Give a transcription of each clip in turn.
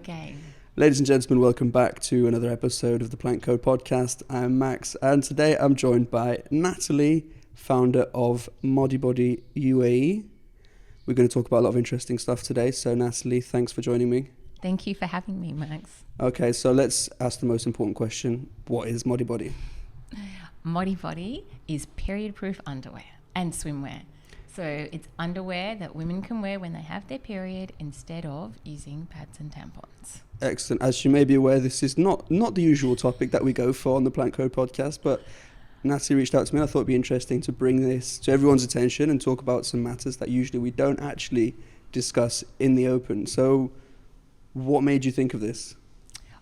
Okay. Ladies and gentlemen, welcome back to another episode of the Plank Code Podcast. I'm Max, and today I'm joined by Natalie, founder of Mahdi Body UAE. We're going to talk about a lot of interesting stuff today. So Natalie, thanks for joining me. Thank you for having me, Max. Okay, so let's ask the most important question. What is Mahdi Body? Mahdi Body is period-proof underwear and swimwear. So it's underwear that women can wear when they have their period instead of using pads and tampons. Excellent. As you may be aware, this is not the usual topic that we go for on the Plank Code Podcast, but Natalie reached out to me. I thought it'd be interesting to bring this to everyone's attention and talk about some matters that usually we don't actually discuss in the open. So what made you think of this?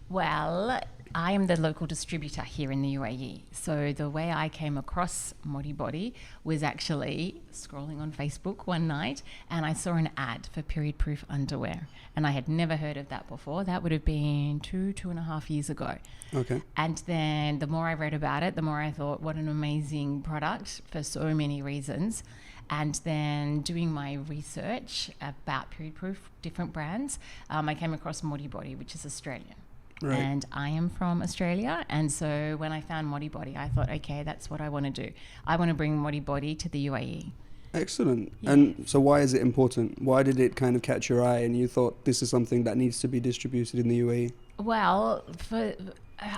Well, I am the local distributor here in the UAE. So the way I came across Mahdi Body was actually scrolling on Facebook one night and I saw an ad for period-proof underwear. And I had never heard of that before. That would have been 2.5 years ago. Okay. And then the more I read about it, the more I thought, what an amazing product for so many reasons. And then doing my research about period-proof different brands, I came across Mahdi Body, which is Australian. Right. And I am from Australia. And so when I found Mahdi Body, I thought, okay, that's what I want to do. I want to bring Mahdi Body to the UAE. Excellent. Yeah. And so why is it important? Why did it kind of catch your eye and you thought this is something that needs to be distributed in the UAE? Well, I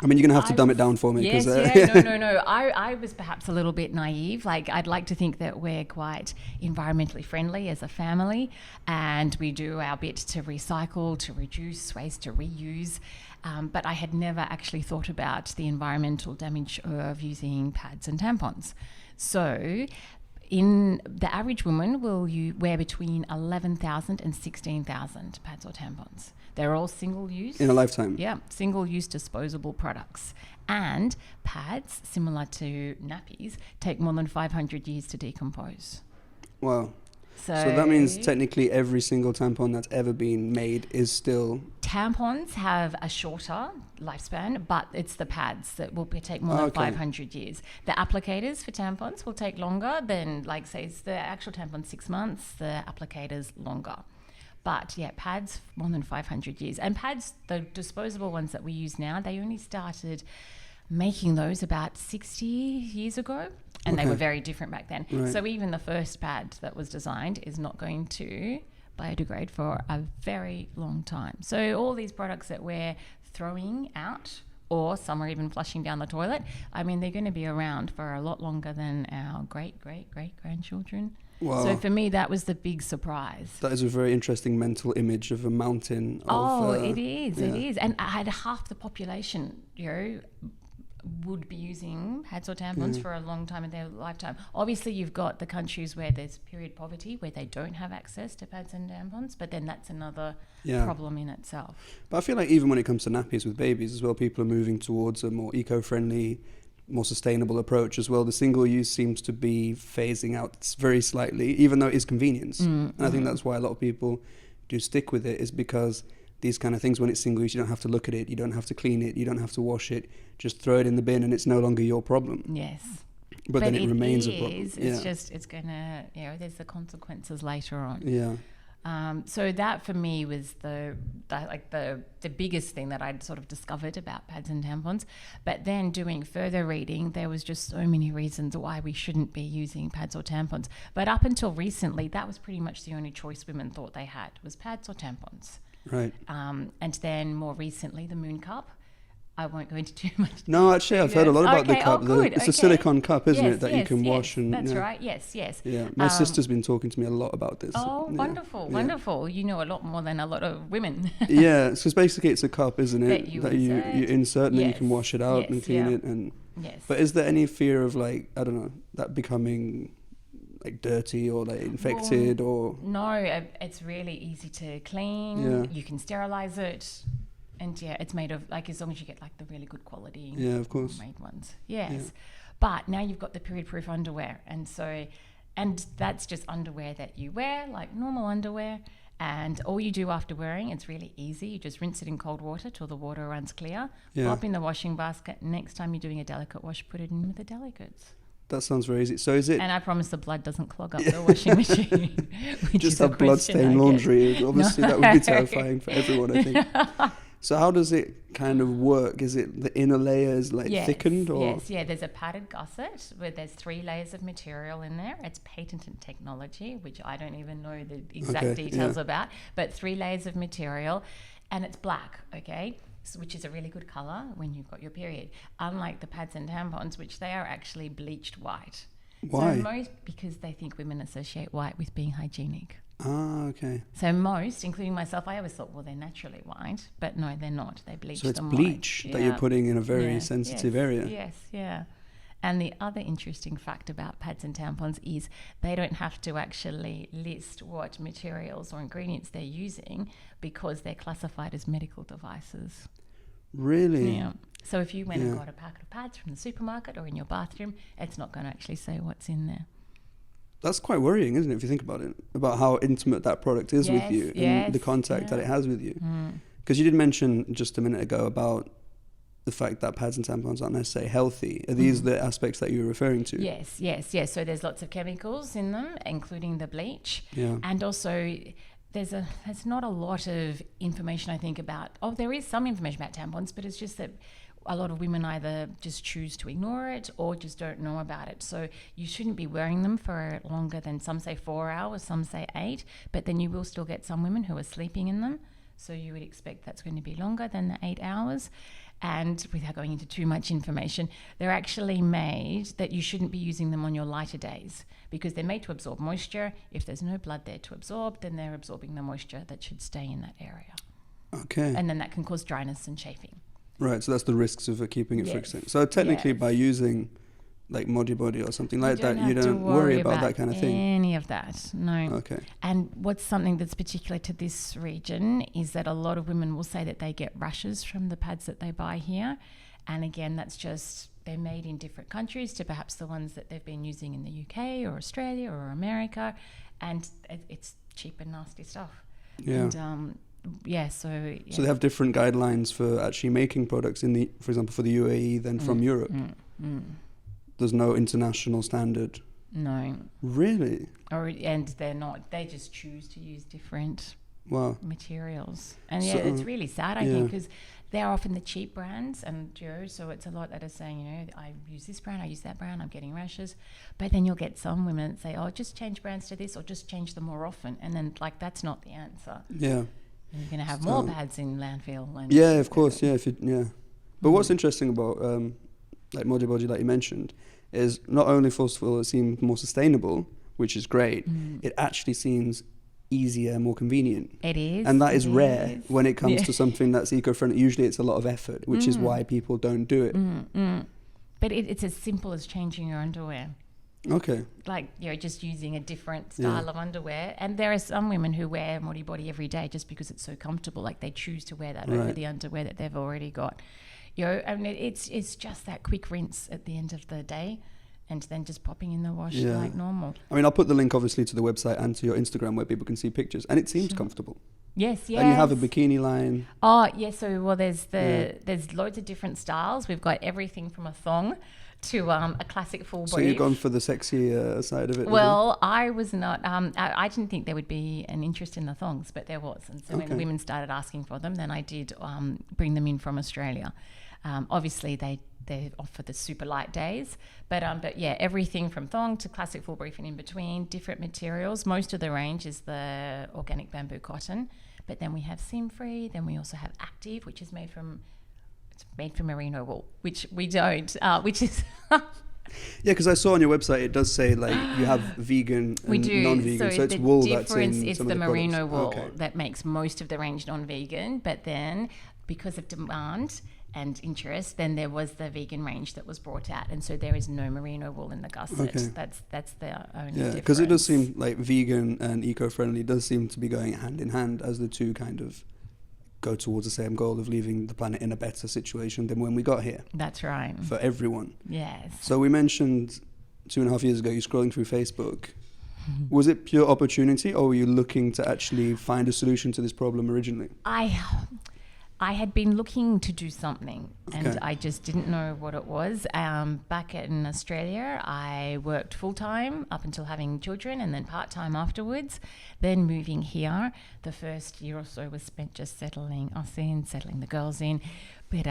mean, you're going to have to dumb it down for me. Yes, no. I was perhaps a little bit naive. Like, I'd like to think that we're quite environmentally friendly as a family and we do our bit to recycle, to reduce waste, to reuse. But I had never actually thought about the environmental damage of using pads and tampons. So the average woman will wear between 11,000 and 16,000 pads or tampons. They're all single-use. In a lifetime? Yeah, single-use disposable products. And pads, similar to nappies, take more than 500 years to decompose. Wow. So that means technically every single tampon that's ever been made is still... Tampons have a shorter lifespan, but it's the pads that will take more than 500 years. The applicators for tampons will take longer than, like, say, it's the actual tampon 6 months, the applicators longer. But yeah, pads more than 500 years. And pads, the disposable ones that we use now, they only started making those about 60 years ago. And they were very different back then. Right. So even the first pad that was designed is not going to biodegrade for a very long time. So all these products that we're throwing out, or some are even flushing down the toilet, I mean, they're going to be around for a lot longer than our great-great-great-grandchildren. Wow. So for me, that was the big surprise. That is a very interesting mental image of a mountain. It is. And I had half the population, would be using pads or tampons for a long time in their lifetime. Obviously, you've got the countries where there's period poverty, where they don't have access to pads and tampons, but then that's another problem in itself. But I feel like even when it comes to nappies with babies as well, people are moving towards a more eco-friendly, more sustainable approach as well. The single use seems to be phasing out very slightly, even though it is convenience. And I think that's why a lot of people do stick with it, is because these kind of things, when it's single use, you don't have to look at it, you don't have to clean it, you don't have to wash it, just throw it in the bin and it's no longer your problem. Yes. But then it remains a problem. It's going to, there's the consequences later on. Yeah. So that for me was the biggest thing that I'd sort of discovered about pads and tampons. But then doing further reading, there was just so many reasons why we shouldn't be using pads or tampons. But up until recently, that was pretty much the only choice women thought they had, was pads or tampons. Right. And then more recently, the moon cup. I won't go into too much. No, actually, I've heard a lot about the cup. It's a silicone cup, isn't it, that you can wash? And that's right. Yes. Yeah, my sister's been talking to me a lot about this. Oh, wonderful. You know a lot more than a lot of women. Yeah, so basically it's a cup, isn't it, that you insert and then you can wash it out and clean it. And but is there any fear of, like, I don't know, that becoming like dirty or like infected? Or no, it's really easy to clean. Yeah. You can sterilize it. And it's made of, like, as long as you get like the really good quality, of course, made ones. Yes. Yeah. But now you've got the period-proof underwear, and that's just underwear that you wear, like normal underwear. And all you do after wearing, it's really easy. You just rinse it in cold water till the water runs clear. Pop in the washing basket. Next time you're doing a delicate wash, put it in with the delicates. That sounds very easy. So is it... And I promise the blood doesn't clog up the washing machine. Just have blood-stained laundry. Obviously, that would be terrifying for everyone, I think. So how does it kind of work? Is it the inner layer is like thickened? Or? Yes, yeah. There's a padded gusset where there's 3 layers of material in there. It's patented technology, which I don't even know the exact details about, but 3 layers of material, and it's black, okay? Which is a really good colour when you've got your period. Unlike the pads and tampons, which they are actually bleached white. Why? So because they think women associate white with being hygienic. Ah, okay. So most, including myself, I always thought, well, they're naturally white, but no, they're not. They bleach them. So it's bleach that you're putting in a very sensitive area. Yes, yeah. And the other interesting fact about pads and tampons is they don't have to actually list what materials or ingredients they're using because they're classified as medical devices. Really? Yeah. So if you went and got a packet of pads from the supermarket or in your bathroom, it's not going to actually say what's in there. That's quite worrying, isn't it, if you think about it, about how intimate that product is with you and the contact that it has with you. Because you did mention just a minute ago about the fact that pads and tampons aren't necessarily healthy. Are these the aspects that you were referring to? Yes. So there's lots of chemicals in them, including the bleach. Yeah. And also there's not a lot of information, I think, about... Oh, there is some information about tampons, but it's just that a lot of women either just choose to ignore it or just don't know about it. So you shouldn't be wearing them for longer than, some say 4 hours, some say 8, but then you will still get some women who are sleeping in them. So you would expect that's going to be longer than the 8 hours. And without going into too much information, they're actually made that you shouldn't be using them on your lighter days because they're made to absorb moisture. If there's no blood there to absorb, then they're absorbing the moisture that should stay in that area. Okay. And then that can cause dryness and chafing. Right, so that's the risks of keeping it fixing. So technically by using like Mahdi body or something like that, you don't worry about that kind of thing? Any of that, no. Okay. And what's something that's particular to this region is that a lot of women will say that they get rashes from the pads that they buy here. And again, that's just, they're made in different countries to perhaps the ones that they've been using in the UK or Australia or America. And it's cheap and nasty stuff. Yeah. And, so they have different guidelines for actually making products in the, for example, for the UAE than from Europe. There's no international standard. No. Really? And they're not. They just choose to use different materials. And it's really sad, I think, because they're often the cheap brands, and so it's a lot that are saying, I use this brand, I use that brand, I'm getting rashes. But then you'll get some women that say, just change brands to this, or just change them more often. And then that's not the answer. Yeah. You're going to have more pads in landfill. And of course, But what's interesting about like Mahdi body, like you mentioned, is not only first of all it seems more sustainable, which is great, it actually seems easier, more convenient. It is. And that is rare when it comes to something that's eco-friendly. Usually it's a lot of effort, which is why people don't do it. But it's as simple as changing your underwear. Okay. Like, just using a different style of underwear. And there are some women who wear Mahdi body every day just because it's so comfortable. Like, they choose to wear that over the underwear that they've already got. It's just that quick rinse at the end of the day and then just popping in the wash like normal. I mean, I'll put the link obviously to the website and to your Instagram where people can see pictures. And it seems comfortable. Yes. And you have a bikini line. Oh, yes. So, there's loads of different styles. We've got everything from a thong to a classic full brief. So you've gone for the sexy side of it? Well, I was not... I didn't think there would be an interest in the thongs, but there was. And so when the women started asking for them, then I did bring them in from Australia. Obviously, they offer the super light days. But everything from thong to classic full brief and in between, different materials. Most of the range is the organic bamboo cotton. But then we have seam-free. Then we also have active, which is made from merino wool, which we don't, which is... because I saw on your website it does say like you have vegan and non-vegan, so it's wool that's in it's some the of the merino products. wool that makes most of the range non-vegan, but then because of demand and interest, then there was the vegan range that was brought out, and so there is no merino wool in the gusset. That's the only difference. Because it does seem like vegan and eco-friendly does seem to be going hand in hand as the two kind of go towards the same goal of leaving the planet in a better situation than when we got here. That's right. For everyone. Yes. So we mentioned 2.5 years ago, you're scrolling through Facebook. Was it pure opportunity, or were you looking to actually find a solution to this problem originally? I had been looking to do something and Okay. I just didn't know what it was. Back in Australia, I worked full-time up until having children and then part-time afterwards. Then moving here, the first year or so was spent just settling us in, settling the girls in. But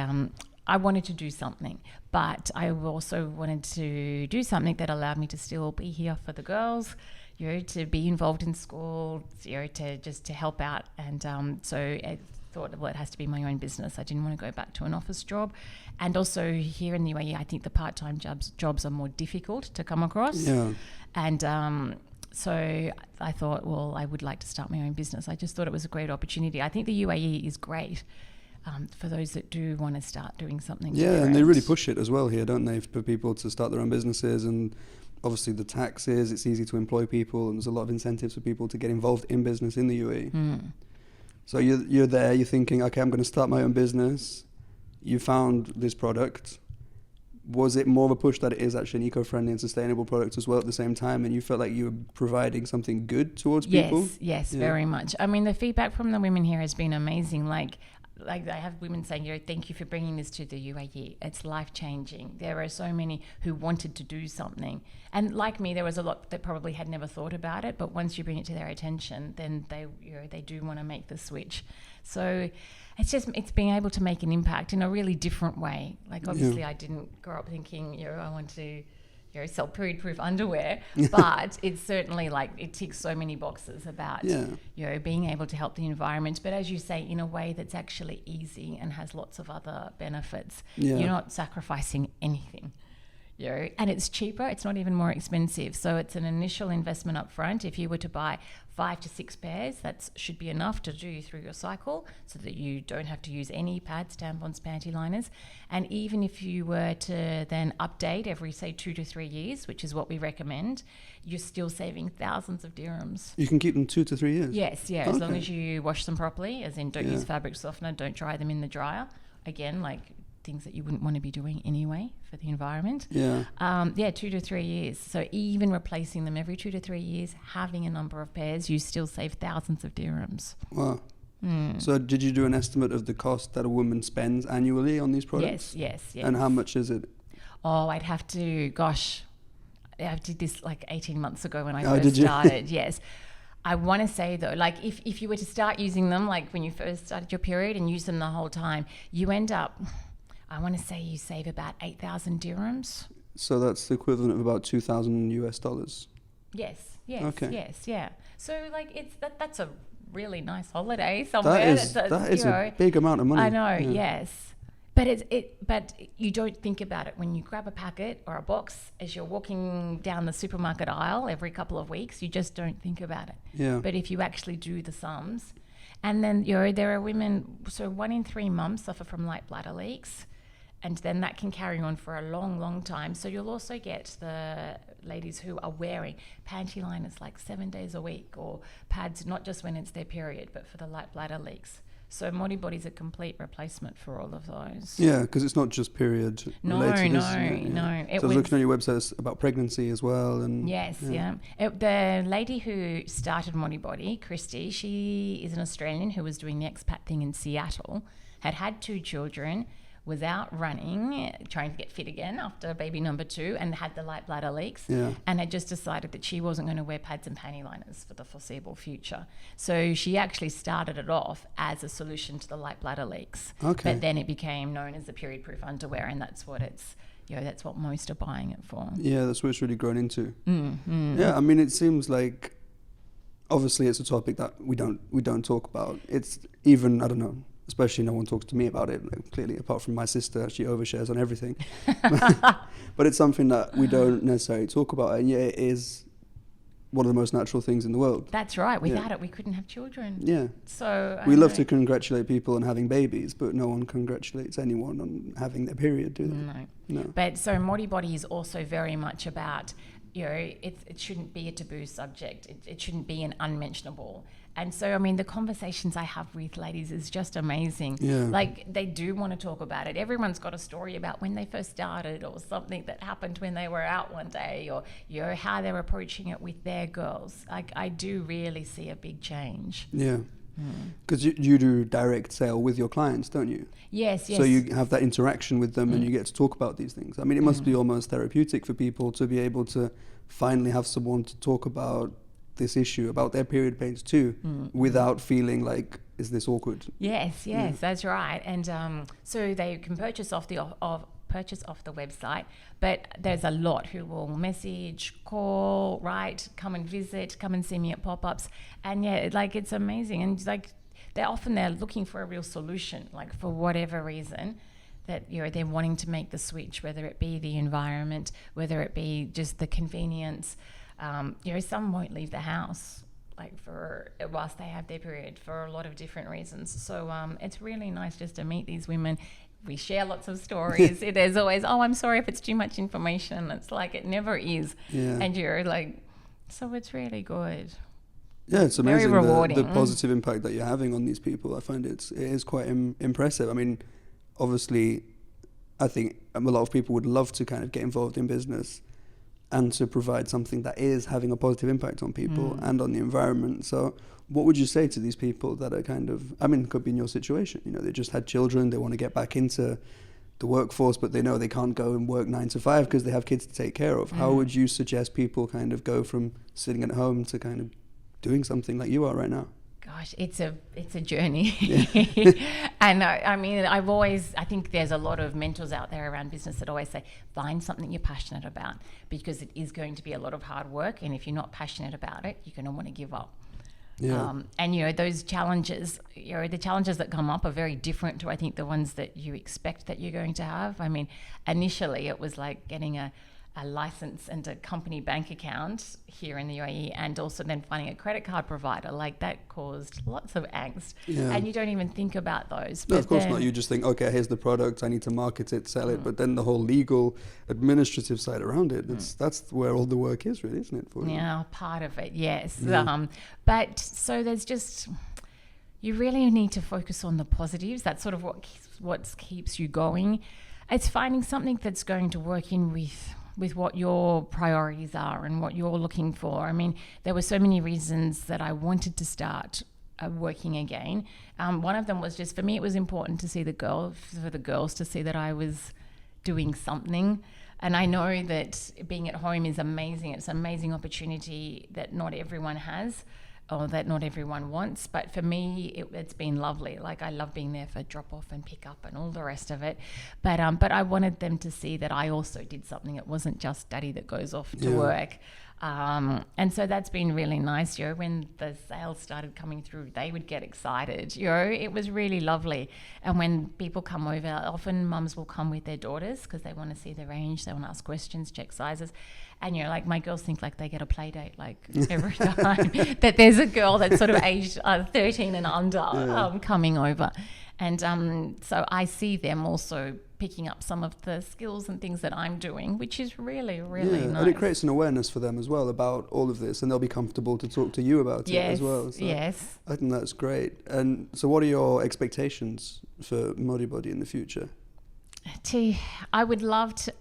I wanted to do something, but I also wanted to do something that allowed me to still be here for the girls, to be involved in school, to help out. And so I thought, well, it has to be my own business. I didn't want to go back to an office job. And also here in the UAE, I think the part-time jobs are more difficult to come across. Yeah. And so I thought, well, I would like to start my own business. I just thought it was a great opportunity. I think the UAE is great for those that do want to start doing something different. And they really push it as well here, don't they, for people to start their own businesses. And obviously the taxes, it's easy to employ people, and there's a lot of incentives for people to get involved in business in the UAE. So you're there, you're thinking, okay, I'm going to start my own business. You found this product. Was it more of a push that it is actually an eco-friendly and sustainable product as well at the same time, and you felt like you were providing something good towards people? Yes, very much. I mean, the feedback from the women here has been amazing. Like I have women saying, thank you for bringing this to the UAE. It's life-changing. There are so many who wanted to do something. And like me, there was a lot that probably had never thought about it, but once you bring it to their attention, then they do want to make the switch. So it's being able to make an impact in a really different way. Like obviously I didn't grow up thinking, I want to sell period-proof underwear, but it's certainly like it ticks so many boxes about being able to help the environment, but as you say, in a way that's actually easy and has lots of other benefits. You're not sacrificing anything. And it's cheaper, it's not even more expensive. So it's an initial investment up front. If you were to buy 5 to 6 pairs, that should be enough to do you through your cycle so that you don't have to use any pads, tampons, panty liners. And even if you were to then update every, say, 2 to 3 years, which is what we recommend, you're still saving thousands of dirhams. You can keep them 2 to 3 years? Yes, as long as you wash them properly, as in don't use fabric softener, don't dry them in the dryer. Again, like things that you wouldn't want to be doing anyway for the environment. 2 to 3 years. So even replacing them every 2 to 3 years, having a number of pairs, you still save thousands of dirhams. Wow. So did you do an estimate of the cost that a woman spends annually on these products? Yes. And how much is it? I'd have to, I did this like 18 months ago when I first started. Yes. I want to say though, like if you were to start using them, like when you first started your period and use them the whole time, you end up, I want to say you save about 8,000 dirhams. So that's the equivalent of about $2,000 US. Yes. Okay. Yes. So like that's a really nice holiday somewhere. That is a big amount of money. I know. Yes. But you don't think about it when you grab a packet or a box as you're walking down the supermarket aisle every couple of weeks. You just don't think about it. Yeah. But if you actually do the sums, and then there are women. So 1 in 3 mums suffer from light bladder leaks, and then that can carry on for a long, long time. So you'll also get the ladies who are wearing panty liners like 7 days a week, or pads not just when it's their period, but for the light bladder leaks. So Mahdi Body's a complete replacement for all of those. Yeah, because it's not just period related. No. So I was looking on your website, it's about pregnancy as well. And the lady who started Mahdi Body, Christy, she is an Australian who was doing the expat thing in Seattle, had 2 children, was out running, trying to get fit again after baby number 2, and had the light bladder leaks, and had just decided that she wasn't going to wear pads and panty liners for the foreseeable future. So she actually started it off as a solution to the light bladder leaks. Okay. But then it became known as the period-proof underwear, and that's what it's, that's what most are buying it for. Yeah, that's what it's really grown into. Yeah, I mean, it seems like obviously it's a topic that we don't talk about. It's even, I don't know, especially no one talks to me about it, like, clearly, apart from my sister. She overshares on everything. But it's something that we don't necessarily talk about, and it is one of the most natural things in the world. That's right. Without it, we couldn't have children. Yeah. So we love to congratulate people on having babies, but no one congratulates anyone on having their period, do they? No. But so Mahdi Body is also very much about, it shouldn't be a taboo subject. It shouldn't be an unmentionable. And so, I mean, the conversations I have with ladies is just amazing. Yeah. Like, they do want to talk about it. Everyone's got a story about when they first started, or something that happened when they were out one day, or, how they're approaching it with their girls. Like, I do really see a big change. Yeah. Because you do direct sale with your clients, don't you? Yes. So you have that interaction with them and you get to talk about these things. I mean, it must be almost therapeutic for people to be able to finally have someone to talk about this issue, about their period pains too, without feeling like, is this awkward? Yes, that's right. And so they can purchase off the website, but there's a lot who will message, call, write, come and visit, come and see me at pop-ups. And it's amazing. And they're looking for a real solution, like for whatever reason that they're wanting to make the switch, whether it be the environment, whether it be just the convenience. Some won't leave the house whilst they have their period for a lot of different reasons. So it's really nice just to meet these women. We share lots of stories. There's always, I'm sorry if it's too much information. It's like, it never is. Yeah. And you're like, so it's really good. Yeah, it's amazing. Very rewarding. The positive impact that you're having on these people. I find it is quite impressive. I mean, obviously, I think a lot of people would love to kind of get involved in business and to provide something that is having a positive impact on people and on the environment. So what would you say to these people that are kind of, I mean, could be in your situation, they just had children, they want to get back into the workforce, but they know they can't go and work 9 to 5 because they have kids to take care of. How would you suggest people kind of go from sitting at home to kind of doing something like you are right now? Gosh, it's a journey. And I think there's a lot of mentors out there around business that always say, find something you're passionate about, because it is going to be a lot of hard work. And if you're not passionate about it, you're going to want to give up. Yeah. And those challenges, the challenges that come up are very different to, I think, the ones that you expect that you're going to have. I mean, initially it was like getting a license and a company bank account here in the UAE, and also then finding a credit card provider. Like, that caused lots of angst. Yeah. And you don't even think about those. No, of course not. You just think, okay, here's the product, I need to market it, sell it. But then the whole legal, administrative side around it, that's where all the work is, really, isn't it? For you? Yeah, part of it, yes. Yeah. But so there's just, you really need to focus on the positives. That's sort of what keeps you going. It's finding something that's going to work in with what your priorities are and what you're looking for. I mean, there were so many reasons that I wanted to start working again. One of them was just, for me, it was important to see for the girls to see that I was doing something. And I know that being at home is amazing. It's an amazing opportunity that not everyone has, or that not everyone wants. But for me, it's been lovely. Like, I love being there for drop off and pick up and all the rest of it. But I wanted them to see that I also did something. It wasn't just daddy that goes off to work. And so that's been really nice. When the sales started coming through, they would get excited. It was really lovely. And when people come over, often mums will come with their daughters because they want to see the range. They want to ask questions, check sizes. And like, my girls think like they get a play date every time that there's a girl that's sort of aged 13 and under coming over. And so I see them also picking up some of the skills and things that I'm doing, which is really, really nice. And it creates an awareness for them as well about all of this, and they'll be comfortable to talk to you about it as well. So yes. I think that's great. And so what are your expectations for Mahdi Body in the future? I would love to,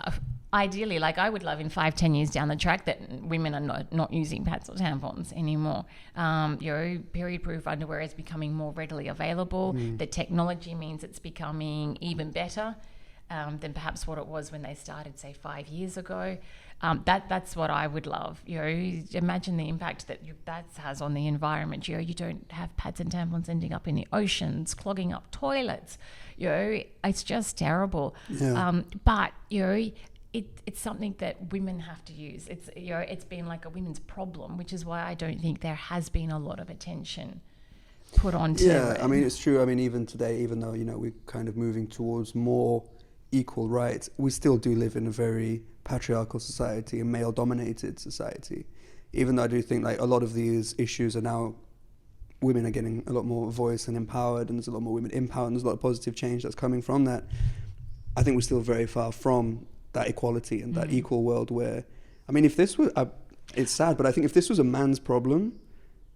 ideally, I would love in 5-10 years down the track that women are not using pads or tampons anymore. Period-proof underwear is becoming more readily available. The technology means it's becoming even better than perhaps what it was when they started, say, 5 years ago. That's what I would love. Imagine the impact that has on the environment. You don't have pads and tampons ending up in the oceans, clogging up toilets. It's just terrible. Yeah. But it's something that women have to use. It's been like a women's problem, which is why I don't think there has been a lot of attention put onto it. Yeah, I mean, it's true. I mean, even today, even though we're kind of moving towards more equal rights, we still do live in a very patriarchal society, a male-dominated society. Even though I do think a lot of these issues are now, women are getting a lot more voice and empowered, and there's a lot more women empowered, and there's a lot of positive change that's coming from that. I think we're still very far from that equality and that equal world where, I mean, if this was, it's sad, but I think if this was a man's problem,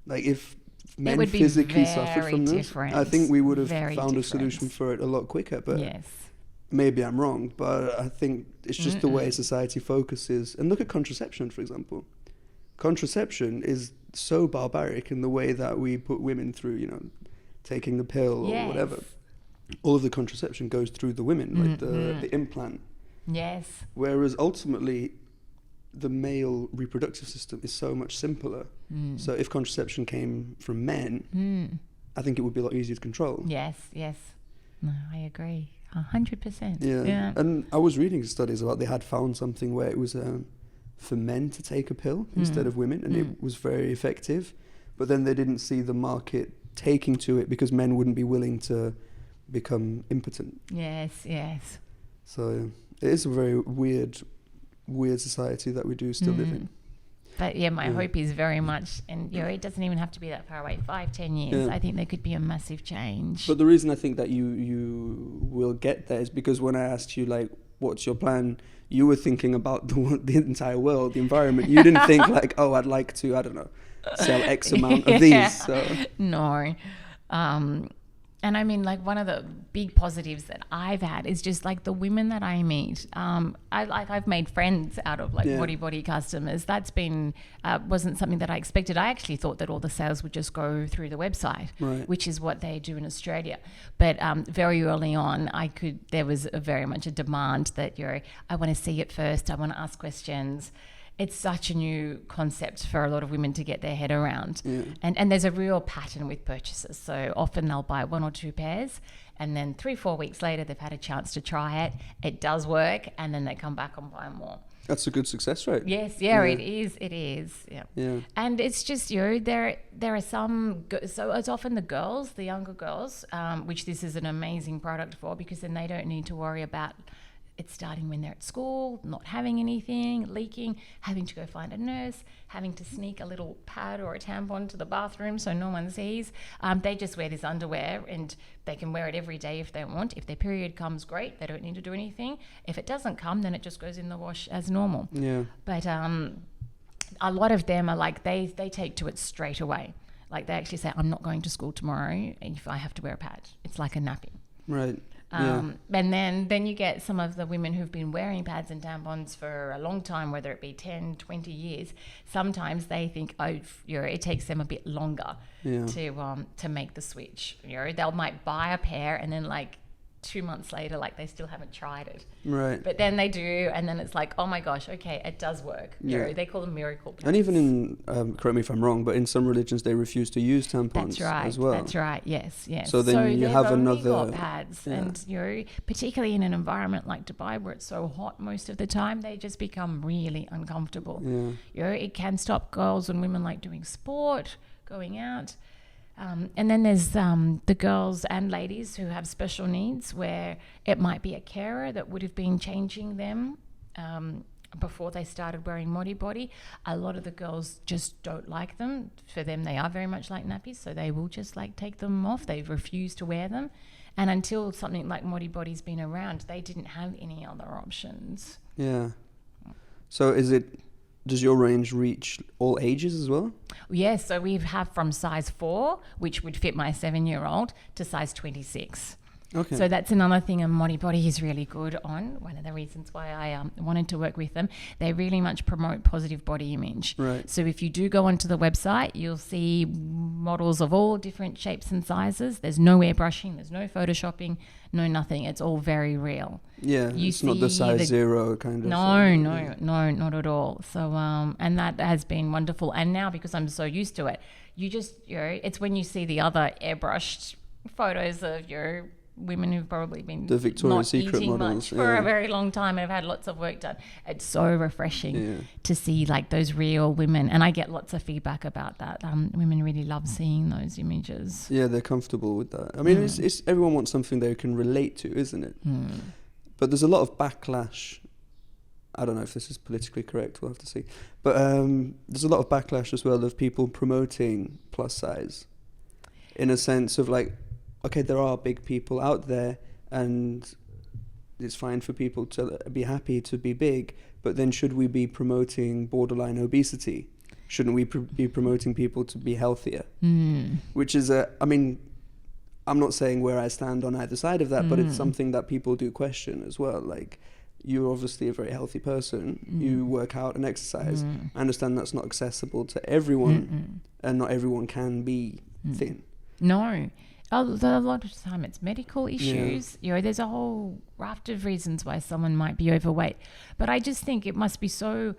if men physically suffered from this, I think we would have found a solution for it a lot quicker. But yes. Maybe I'm wrong, but I think it's just the way society focuses. And look at contraception, for example. Contraception is so barbaric in the way that we put women through, taking the pill or whatever. All of the contraception goes through the women, like the implant. Yes. Whereas ultimately, the male reproductive system is so much simpler. So if contraception came from men, I think it would be a lot easier to control. Yes. No, I agree. 100%. Yeah. And I was reading studies about they had found something where it was for men to take a pill instead of women, and it was very effective. But then they didn't see the market taking to it because men wouldn't be willing to become impotent. Yes. So it is a very weird society that we do still live in. But my hope is very much, and it doesn't even have to be that far away, 5-10 years. I think there could be a massive change. But the reason I think that you will get there is because when I asked you, like, what's your plan, you were thinking about the entire world, the environment. You didn't think like, oh, I'd like to, I don't know, sell X amount of these. So. No. And I mean, like, one of the big positives that I've had is just like the women that I meet. I've made friends out of like body customers. That's been wasn't something that I expected. I actually thought that all the sales would just go through the website, which is what they do in Australia. But very early on, there was very much a demand that I want to see it first. I want to ask questions. It's such a new concept for a lot of women to get their head around. And there's a real pattern with purchases. So often they'll buy 1 or 2 pairs, and then 3-4 weeks later they've had a chance to try it. It does work, and then they come back and buy more. That's a good success rate. Yes, it is. Yeah. And it's just, there are some, so it's often the girls, the younger girls, which this is an amazing product for, because then they don't need to worry about it's starting when they're at school, not having anything, leaking, having to go find a nurse, having to sneak a little pad or a tampon to the bathroom so no one sees. They just wear this underwear, and they can wear it every day if they want. If their period comes, great, they don't need to do anything. If it doesn't come, then it just goes in the wash as normal. Yeah. But a lot of them are like, they take to it straight away. Like, they actually say, I'm not going to school tomorrow if I have to wear a pad. It's like a nappy. Right. And then you get some of the women who've been wearing pads and tampons for a long time, whether it be 10, 20 years. Sometimes they think, it takes them a bit longer to make the switch. They might buy a pair, and then like 2 months later, like, they still haven't tried it. Right. But then they do, and then it's like, oh my gosh, okay, it does work. They call them miracle pads. And even in, correct me if I'm wrong, but in some religions they refuse to use tampons as well. That's right, yes. So then you have another... got pads, and particularly in an environment like Dubai where it's so hot most of the time, they just become really uncomfortable. It can stop girls and women like doing sport, going out. And then there's the girls and ladies who have special needs, where it might be a carer that would have been changing them before they started wearing Mahdi body. A lot of the girls just don't like them. For them, they are very much like nappies, so they will just like take them off. They refuse to wear them. And until something like Mahdi body's been around, they didn't have any other options. Yeah. So does your range reach all ages as well? Yes, so we have from size 4, which would fit my 7-year-old, to size 26. Okay. So that's another thing Mahdi Body is really good on. One of the reasons why I wanted to work with them. They really much promote positive body image. Right. So if you do go onto the website, you'll see models of all different shapes and sizes. There's no airbrushing, there's no photoshopping, no nothing. It's all very real. Yeah, it's not the size 0 kind of. No, not at all. So, and that has been wonderful. And now, because I'm so used to it, it's when you see the other airbrushed photos of your women who've probably been the Victoria's Secret eating models much for a very long time and have had lots of work done. It's so refreshing to see like those real women, and I get lots of feedback about that. Women really love seeing those images. Yeah, they're comfortable with that. I mean, it's everyone wants something they can relate to, isn't it? But there's a lot of backlash. I don't know if this is politically correct, we'll have to see. But there's a lot of backlash as well of people promoting plus size in a sense of like, okay, there are big people out there and it's fine for people to be happy to be big, but then should we be promoting borderline obesity? Shouldn't we be promoting people to be healthier? Which is I mean, I'm not saying where I stand on either side of that, but it's something that people do question as well. Like, you're obviously a very healthy person. You work out and exercise. I understand that's not accessible to everyone, and not everyone can be thin. No. A lot of the time it's medical issues. You know, there's a whole raft of reasons why someone might be overweight. But I just think it must be so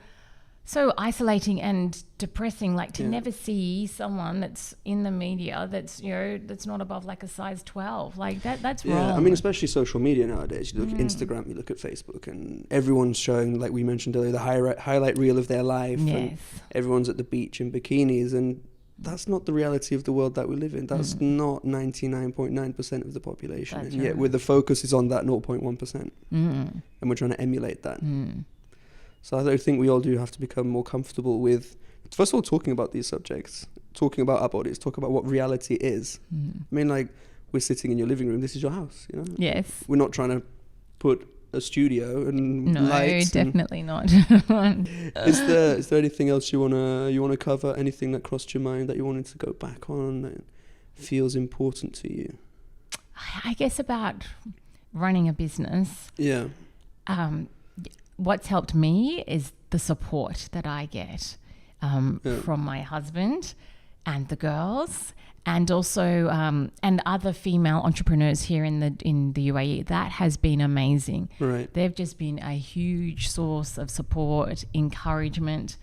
isolating and depressing, like to never see someone that's in the media that's, you know, that's not above like a size 12. Like that's wrong. I mean, especially social media nowadays. You look at Instagram, you look at Facebook, and everyone's showing, like we mentioned earlier, the highlight reel of their life. Yes. And everyone's at the beach in bikinis, and that's not the reality of the world that we live in. That's not 99.9% of the population. That's and yet, right. where the focus is on that 0.1%. And we're trying to emulate that. So I think we all do have to become more comfortable with, first of all, talking about these subjects, talking about our bodies, talk about what reality is. I mean, like, we're sitting in your living room. This is your house, you know? Yes. We're not trying to put a studio and lights. No, definitely not. Is there anything else you wanna cover? Anything that crossed your mind that you wanted to go back on that feels important to you? I guess about running a business. Yeah. What's helped me is the support that I get from my husband and the girls, and also and other female entrepreneurs here in the UAE. That has been amazing. Right. They've just been a huge source of support, encouragement,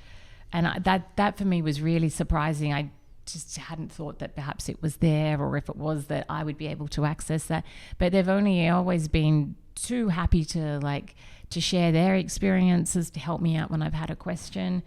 and that for me was really surprising. I just hadn't thought that perhaps it was there, or if it was, that I would be able to access that. But they've always been too happy to share their experiences, to help me out when I've had a question.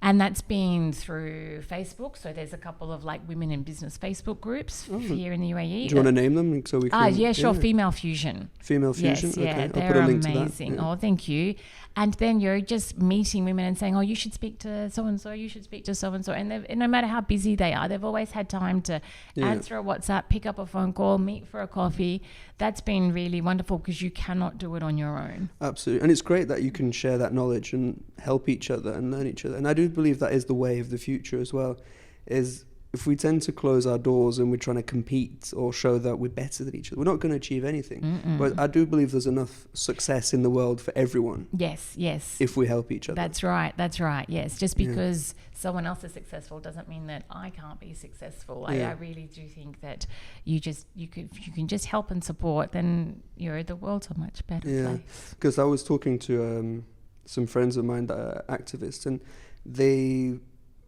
And that's been through Facebook. So there's a couple of like women in business Facebook groups here in the UAE. Do you want to name them so we can? Yeah, sure. Female Fusion. Female Fusion. Yes, yeah, okay. they're I'll put a link amazing. to that. Yeah. Oh, thank you. And then you're just meeting women and saying, oh, you should speak to so-and-so, you should speak to so-and-so. And no matter how busy they are, they've always had time to answer a WhatsApp, pick up a phone call, meet for a coffee. That's been really wonderful, because you cannot do it on your own. Absolutely. And it's great that you can share that knowledge and help each other and learn each other. And I do believe that is the way of the future as well, is if we tend to close our doors and we're trying to compete or show that we're better than each other, we're not going to achieve anything. But I do believe there's enough success in the world for everyone. Yes. If we help each other. That's right. Yes. Just because someone else is successful doesn't mean that I can't be successful. I really do think that you can just help and support, then the world's a much better place. Because I was talking to some friends of mine that are activists, and they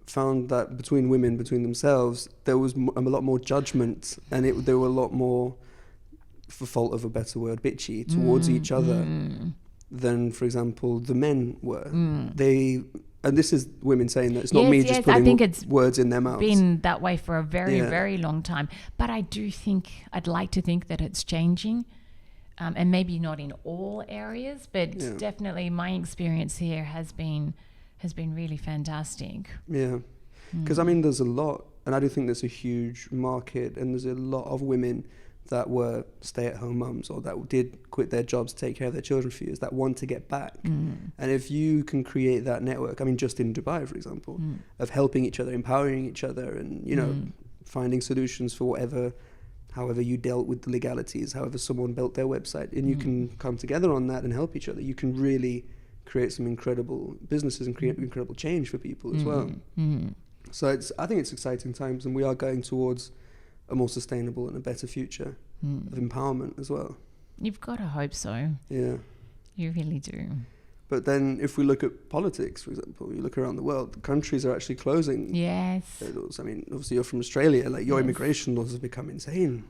found that between themselves, there was a lot more judgment, and they were a lot more, for fault of a better word, bitchy towards each other than, for example, the men were. And this is women saying that. It's not me just putting words in their mouths. Been that way for a very, very long time. But I'd like to think that it's changing. And maybe not in all areas, but definitely my experience here has been really fantastic. Yeah, because I mean, there's a lot, and I do think there's a huge market, and there's a lot of women that were stay-at-home mums, or that did quit their jobs to take care of their children for years, that want to get back. And if you can create that network, I mean, just in Dubai, for example, of helping each other, empowering each other, and finding solutions for however you dealt with the legalities, however someone built their website, and you can come together on that and help each other, you can really create some incredible businesses and create incredible change for people as well. So I think it's exciting times, and we are going towards a more sustainable and a better future of empowerment as well. You've got to hope so. Yeah. You really do. But then if we look at politics, for example, you look around the world, countries are actually closing. Yes. Their laws. I mean, obviously you're from Australia, like your immigration laws have become insane.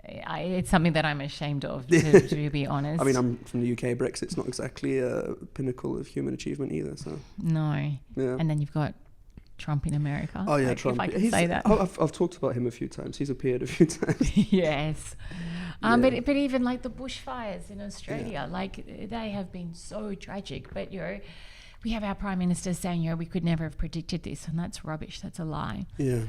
It's something that I'm ashamed of, to be honest. I mean, I'm from the UK. Brexit's not exactly a pinnacle of human achievement either. So no. Yeah. And then you've got Trump in America. Oh yeah, Trump. If I can say that. I've talked about him a few times. He's appeared a few times. Yes. But even like the bushfires in Australia, like they have been so tragic. But we have our Prime Minister saying, we could never have predicted this, and that's rubbish. That's a lie. Yeah.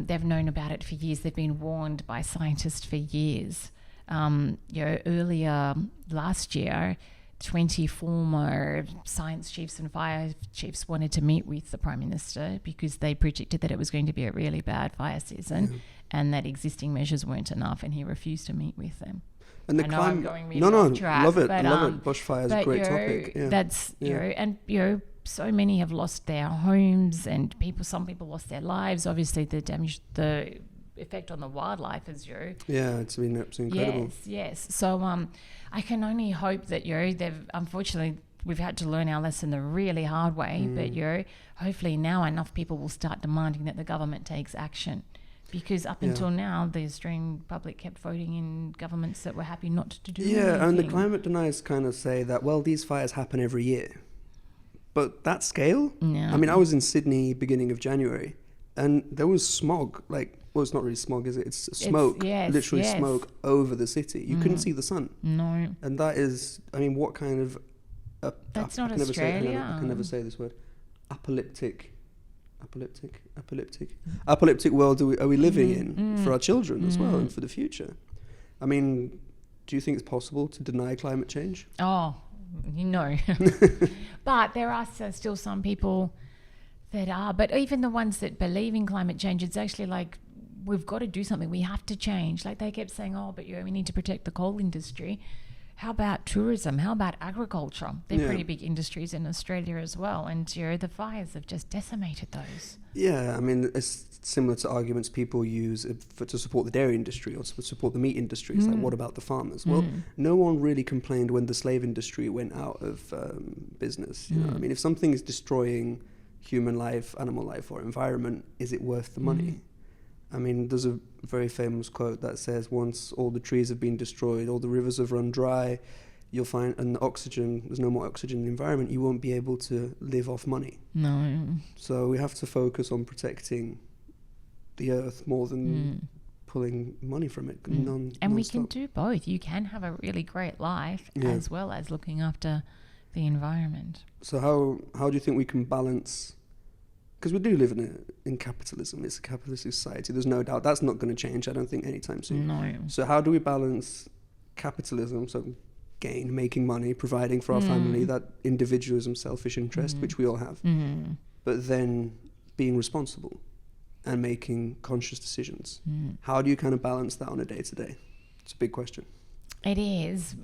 They've known about it for years. They've been warned by scientists for years. Earlier last year, 20 former science chiefs and fire chiefs wanted to meet with the Prime Minister because they predicted that it was going to be a really bad fire season and that existing measures weren't enough, and he refused to meet with them. And the I'm going really off track, love it. But, I love it. Bushfire is a great topic. Yeah. That's and so many have lost their homes, and some people lost their lives. Obviously, the damage, the effect on the wildlife as you. Yeah, it's been absolutely incredible. Yes. So I can only hope that they've unfortunately we've had to learn our lesson the really hard way, but hopefully now enough people will start demanding that the government takes action. Because up until now, the Australian public kept voting in governments that were happy not to do anything. Yeah, and the climate deniers kind of say that, well, these fires happen every year. But that scale? Yeah. I mean, I was in Sydney beginning of January, and there was smog, well, it's not really smog, is it? It's smoke, literally smoke over the city. You couldn't see the sun. No. And that is, I mean, what kind of... That's not Australia. I can never say this word. Apocalyptic world are we living in for our children as well and for the future? I mean, do you think it's possible to deny climate change? Oh, but there are still some people that are. But even the ones that believe in climate change, it's actually like we've got to do something. We have to change. Like they kept saying, oh, but we need to protect the coal industry. How about tourism? How about agriculture? They're pretty big industries in Australia as well. And the fires have just decimated those. Yeah, I mean, it's similar to arguments people use to support the dairy industry or to support the meat industry. It's like, what about the farmers? Well, no one really complained when the slave industry went out of business. You know, I mean, if something is destroying human life, animal life, or environment, is it worth the money? I mean, there's a very famous quote that says, once all the trees have been destroyed, all the rivers have run dry, you'll find, and there's no more oxygen in the environment, you won't be able to live off money. No. So we have to focus on protecting the earth more than pulling money from it. And we can do both. You can have a really great life as well as looking after the environment. So how do you think we can balance... Because we do live in capitalism. It's a capitalist society. There's no doubt. That's not going to change, I don't think, anytime soon. No. So how do we balance capitalism, so gain, making money, providing for our family, that individualism, selfish interest, which we all have, but then being responsible and making conscious decisions? How do you kind of balance that on a day-to-day? It's a big question. It is.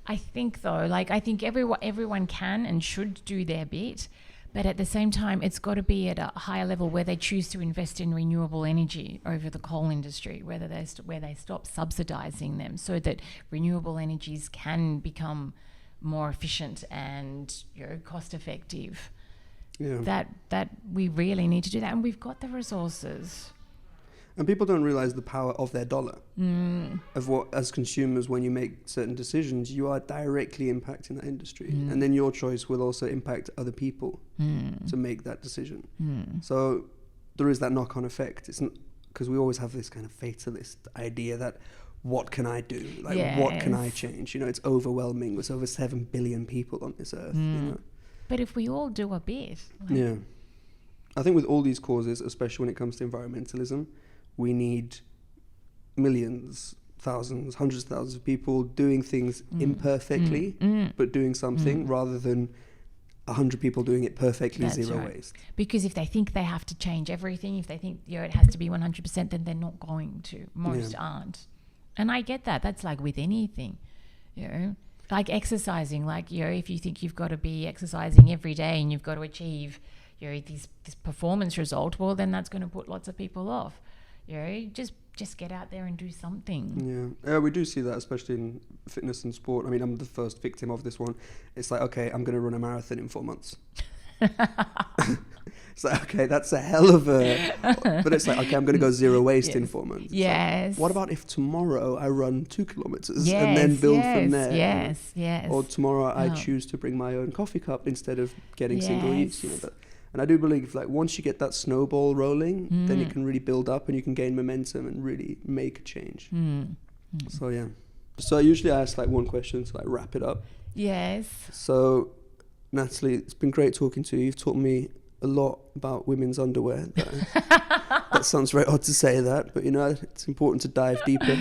I think, though, I think everyone can and should do their bit. But at the same time, it's got to be at a higher level where they choose to invest in renewable energy over the coal industry, where they stop subsidising them so that renewable energies can become more efficient and cost effective. Yeah. That we really need to do that, and we've got the resources. And people don't realize the power of their dollar. Of what, as consumers, when you make certain decisions, you are directly impacting that industry. And then your choice will also impact other people to make that decision. So there is that knock-on effect. It's not, because we always have this kind of fatalist idea that, what can I do? What can I change? It's overwhelming. There's over 7 billion people on this earth. But if we all do a bit. I think with all these causes, especially when it comes to environmentalism, we need millions, thousands, hundreds of thousands of people doing things imperfectly, but doing something, rather than 100 people doing it perfectly. That's zero waste. Because if they think they have to change everything, if they think it has to be 100%, then they're not going to. Most aren't. And I get that. That's like with anything, like exercising. If you think you've got to be exercising every day and you've got to achieve, this performance result, well, then that's going to put lots of people off. Just get out there and do something. Yeah, we do see that, especially in fitness and sport. I mean, I'm the first victim of this one. It's like, okay, I'm going to run a marathon in 4 months. It's like, okay, that's a hell of a... But it's like, okay, I'm going to go zero waste in 4 months. Yes. Like, what about if tomorrow I run 2 kilometers and then build from there? Yes. Or tomorrow I choose to bring my own coffee cup instead of getting single use. And I do believe, once you get that snowball rolling, then it can really build up and you can gain momentum and really make a change. So, yeah. So I usually ask, one question to, wrap it up. Yes. So, Natalie, it's been great talking to you. You've taught me a lot about women's underwear. That sounds very odd to say that, but, it's important to dive deeper.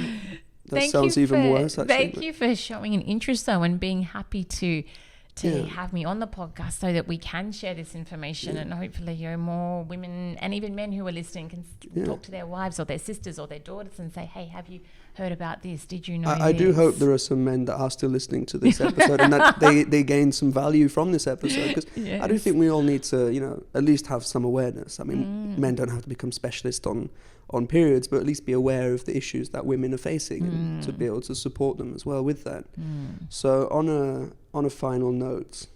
That sounds even worse, actually. Thank you for showing an interest, though, and being happy to have me on the podcast so that we can share this information and hopefully more women and even men who are listening can talk to their wives or their sisters or their daughters and say, hey, have you heard about this? Did you know I do hope there are some men that are still listening to this episode and that they gain some value from this episode, because Yes. I do think we all need to, at least have some awareness. I mean, men don't have to become specialists on periods, but at least be aware of the issues that women are facing and to be able to support them as well with that. So on a final note,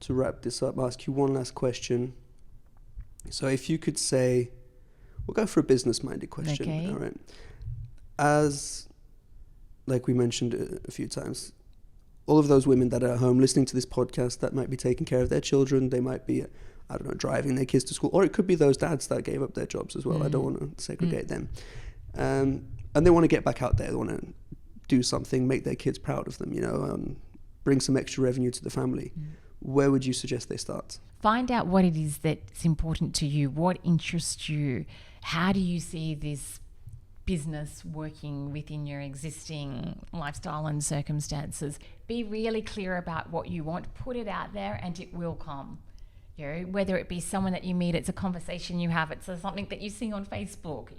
to wrap this up, I'll ask you one last question. So if you could say, we'll go for a business-minded question. Okay. All right. As, like we mentioned a few times, all of those women that are at home listening to this podcast that might be taking care of their children, they might be, driving their kids to school, or it could be those dads that gave up their jobs as well. I don't want to segregate them. And they want to get back out there. They want to do something, make their kids proud of them, bring some extra revenue to the family. Where would you suggest they start? Find out what it is that's important to you, what interests you. How do you see this business working within your existing lifestyle and circumstances? Be really clear about what you want. Put it out there and it will come. Whether it be someone that you meet, it's a conversation you have, it's something that you see on Facebook,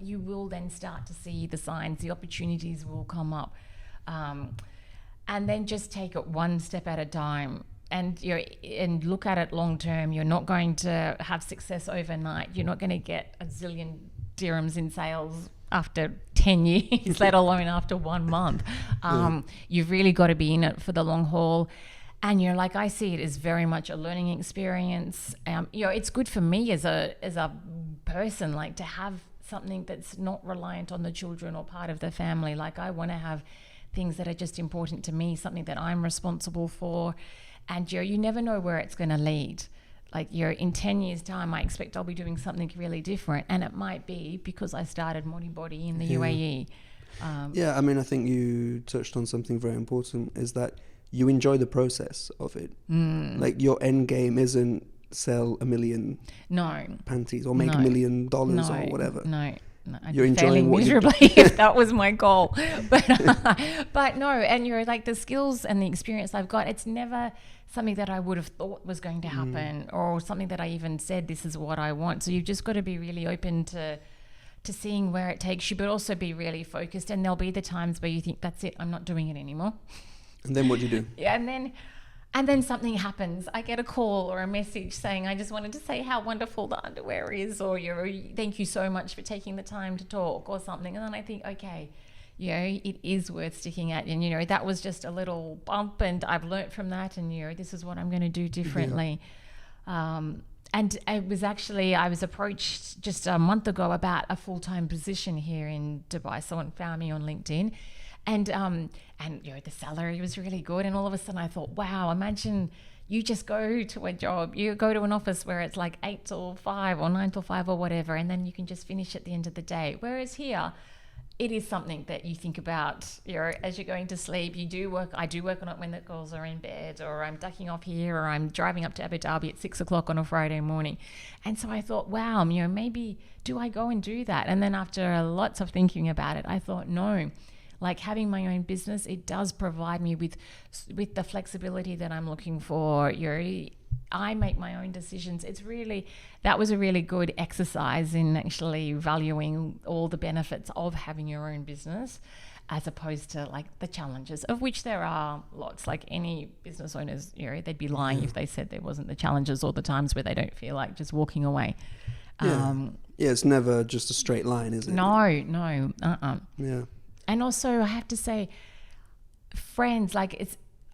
you will then start to see the signs, the opportunities will come up. And then just take it one step at a time. And look at it long term. You're not going to have success overnight. You're not going to get a zillion dirhams in sales after 10 years, let alone after 1 month. You've really got to be in it for the long haul. And I see it as very much a learning experience. It's good for me as a person, to have something that's not reliant on the children or part of the family. I want to have things that are just important to me, something that I'm responsible for. And you never know where it's going to lead. In 10 years' time, I expect I'll be doing something really different. And it might be because I started Mahdi Body in the UAE. I think you touched on something very important, is that you enjoy the process of it. Your end game isn't sell 1 million panties or make $1 million or whatever. No, you're enjoying what miserably if that was my goal. But no, and the skills and the experience I've got, it's never something that I would have thought was going to happen or something that I even said this is what I want. So you've just got to be really open to seeing where it takes you, but also be really focused. And there'll be the times where you think, that's it, I'm not doing it anymore. And then what do you do? Yeah, and then something happens. I get a call or a message saying, I just wanted to say how wonderful the underwear is, or thank you so much for taking the time to talk, or something. And then I think, okay, it is worth sticking at. And, that was just a little bump and I've learnt from that, and, this is what I'm going to do differently. And I was approached just a month ago about a full-time position here in Dubai. Someone found me on LinkedIn. And the salary was really good, and all of a sudden I thought, wow, imagine you just go to a job, you go to an office where it's 8 till 5 or 9 till 5 or whatever, and then you can just finish at the end of the day. Whereas here, it is something that you think about, as you're going to sleep. I do work on it when the girls are in bed, or I'm ducking off here, or I'm driving up to Abu Dhabi at 6 o'clock on a Friday morning. And so I thought, wow, maybe do I go and do that? And then after lots of thinking about it, I thought, no. Having my own business, it does provide me with the flexibility that I'm looking for. I make my own decisions. That was a really good exercise in actually valuing all the benefits of having your own business, as opposed to the challenges, of which there are lots. Any business owners, they'd be lying if they said there wasn't the challenges or the times where they don't feel like just walking away. It's never just a straight line, is it? No. Yeah. And also, I have to say, friends,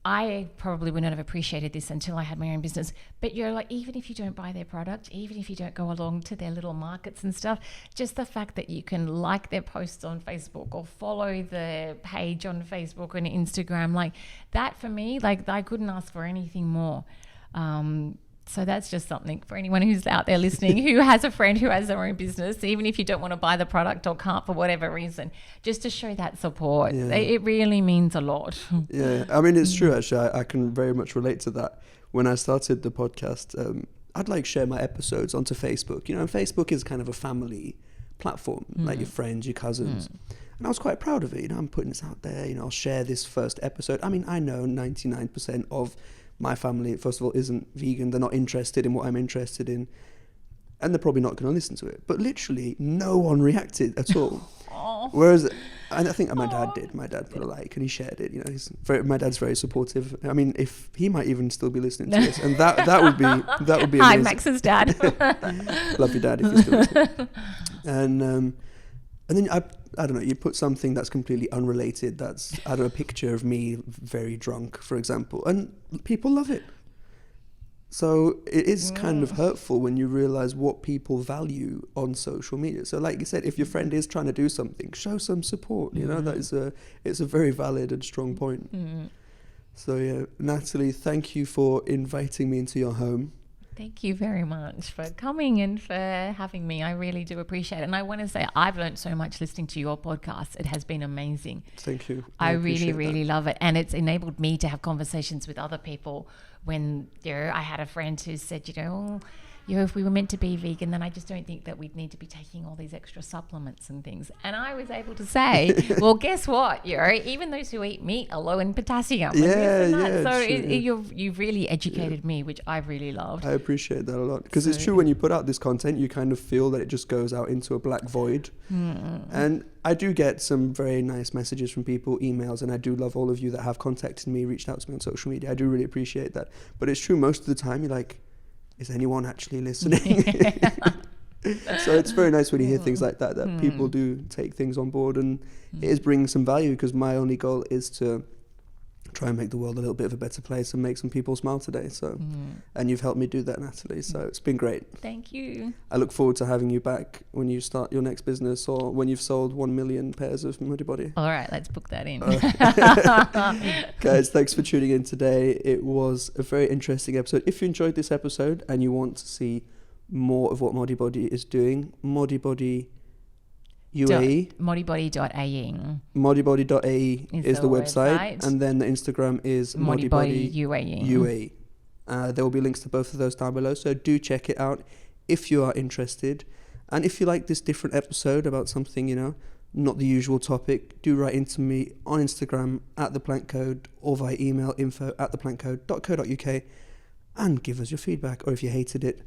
I probably wouldn't have appreciated this until I had my own business. But even if you don't buy their product, even if you don't go along to their little markets and stuff, just the fact that you can like their posts on Facebook or follow the page on Facebook and Instagram, that for me, I couldn't ask for anything more. So that's just something for anyone who's out there listening who has a friend who has their own business, even if you don't want to buy the product or can't for whatever reason, just to show that support. Yeah. It really means a lot. Yeah, it's true, actually. I can very much relate to that. When I started the podcast, I'd share my episodes onto Facebook. And Facebook is kind of a family platform, your friends, your cousins. And I was quite proud of it. I'm putting this out there, I'll share this first episode. I know 99% of my family, first of all, isn't vegan. They're not interested in what I'm interested in, and they're probably not going to listen to it. But literally no one reacted at all. Whereas I think my dad did. My dad put a like and he shared it. You know, my dad's very supportive. I mean, if he might even still be listening to this, and that would be amazing. Hi, Max's dad. Love your dad if you're still listening. And then I don't know. You put something that's completely unrelated. That's a picture of me very drunk, for example, and people love it. So it is kind of hurtful when you realize what people value on social media. So like you said, if your friend is trying to do something, show some support. You know, it's a very valid and strong point. So yeah, Natalie, thank you for inviting me into your home. Thank you very much for coming and for having me. I really do appreciate it. And I want to say I've learned so much listening to your podcast. It has been amazing. Thank you. I really love it. And it's enabled me to have conversations with other people when, I had a friend who said, if we were meant to be vegan, then I just don't think that we'd need to be taking all these extra supplements and things. And I was able to say, well, guess what? Even those who eat meat are low in potassium. So you've really educated me, which I've really loved. I appreciate that a lot. Because it's true, when you put out this content, you kind of feel that it just goes out into a black void. And I do get some very nice messages from people, emails, and I do love all of you that have contacted me, reached out to me on social media. I do really appreciate that. But it's true, most of the time you're like, is anyone actually listening? So it's very nice when you hear things like that people do take things on board, and it is bringing some value, because my only goal is to try and make the world a little bit of a better place and make some people smile today. So, and you've helped me do that, Natalie. So it's been great. Thank you. I look forward to having you back when you start your next business, or when you've sold 1 million pairs of Mahdi Body. All right, let's book that in. Guys, thanks for tuning in today. It was a very interesting episode. If you enjoyed this episode and you want to see more of what Mahdi Body is doing, Mahdi Body UAE. Mahdibody.ae. Mahdibody.ae is the website. And then the Instagram is Mahdibody UAE. There will be links to both of those down below. So do check it out if you are interested. And if you like this different episode about something, not the usual topic, do write into me on Instagram @theplankcode, or via email info@theplankcode.co.uk, and give us your feedback. Or if you hated it,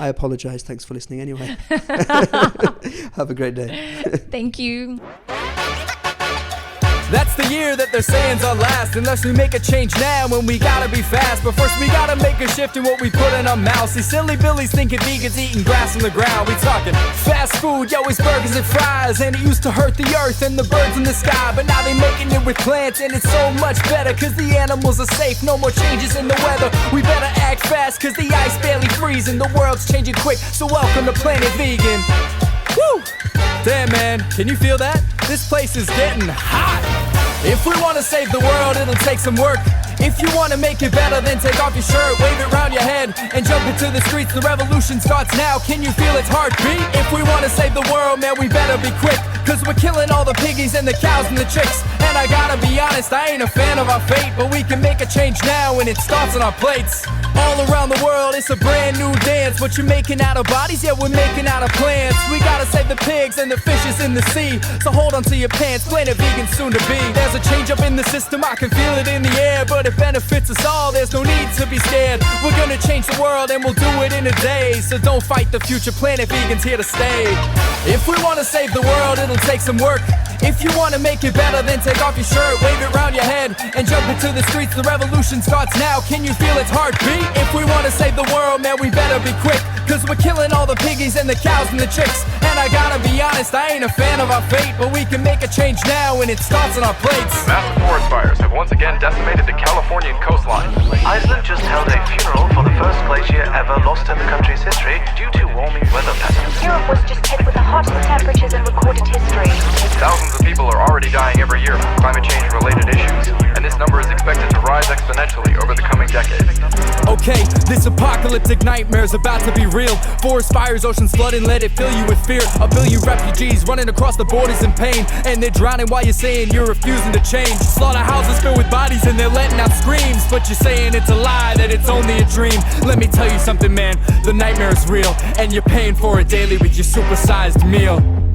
I apologize. Thanks for listening anyway. Have a great day. Thank you. That's the year that they're saying's our last, unless we make a change now, and we gotta be fast. But first we gotta make a shift in what we put in our mouths. These silly billies thinking vegans eating grass on the ground. We talking fast food, it's burgers and fries, and it used to hurt the earth and the birds in the sky. But now they making it with plants, and it's so much better, cause the animals are safe, no more changes in the weather. We better act fast, cause the ice barely freezing. The world's changing quick, so welcome to Planet Vegan. Woo! Damn, man, can you feel that? This place is getting hot. If we want to save the world, it'll take some work. If you want to make it better, then take off your shirt, wave it round your head, and jump into the streets. The revolution starts now. Can you feel its heartbeat? If we want to save the world, man, we better be quick, cause we're killing all the piggies and the cows and the chicks. And I gotta be honest, I ain't a fan of our fate, but we can make a change now, and it starts on our plates. All around the world, it's a brand new dance. What you're making out of bodies, yeah, we're making out of plants. We gotta save the pigs and the fishes in the sea, so hold on to your pants, Planet Vegan soon to be. There's a change up in the system, I can feel it in the air, but it benefits us all, there's no need to be scared. We're gonna change the world, and we'll do it in a day, so don't fight the future, Planet Vegan's here to stay. If we wanna save the world, it'll take some work. If you wanna make it better, then take off your shirt, wave it round your head, and jump into the streets. The revolution starts now. Can you feel its heartbeat? If we wanna save the world, man, we better be quick, cause we're killing all the piggies and the cows and the chicks. And I gotta be honest, I ain't a fan of our fate, but we can make a change now, and it starts on our plates. Massive forest fires have once again decimated the Californian coastline. Iceland just held a funeral for the first glacier ever lost in the country's history due to warming weather patterns. Europe was just hit with the hottest temperatures in recorded history. Thousands of people are already dying every year from climate change-related issues, and this number is expected to rise exponentially over the coming decades. Okay, this apocalyptic nightmare's about to be real. Forest fires, oceans flooding, let it fill you with fear. 1 billion refugees running across the borders in pain, and they're drowning while you're saying you're refusing to change. Slaughterhouses filled with bodies and they're letting out screams, but you're saying it's a lie, that it's only a dream. Let me tell you something, man, the nightmare is real, and you're paying for it daily with your supersized meal.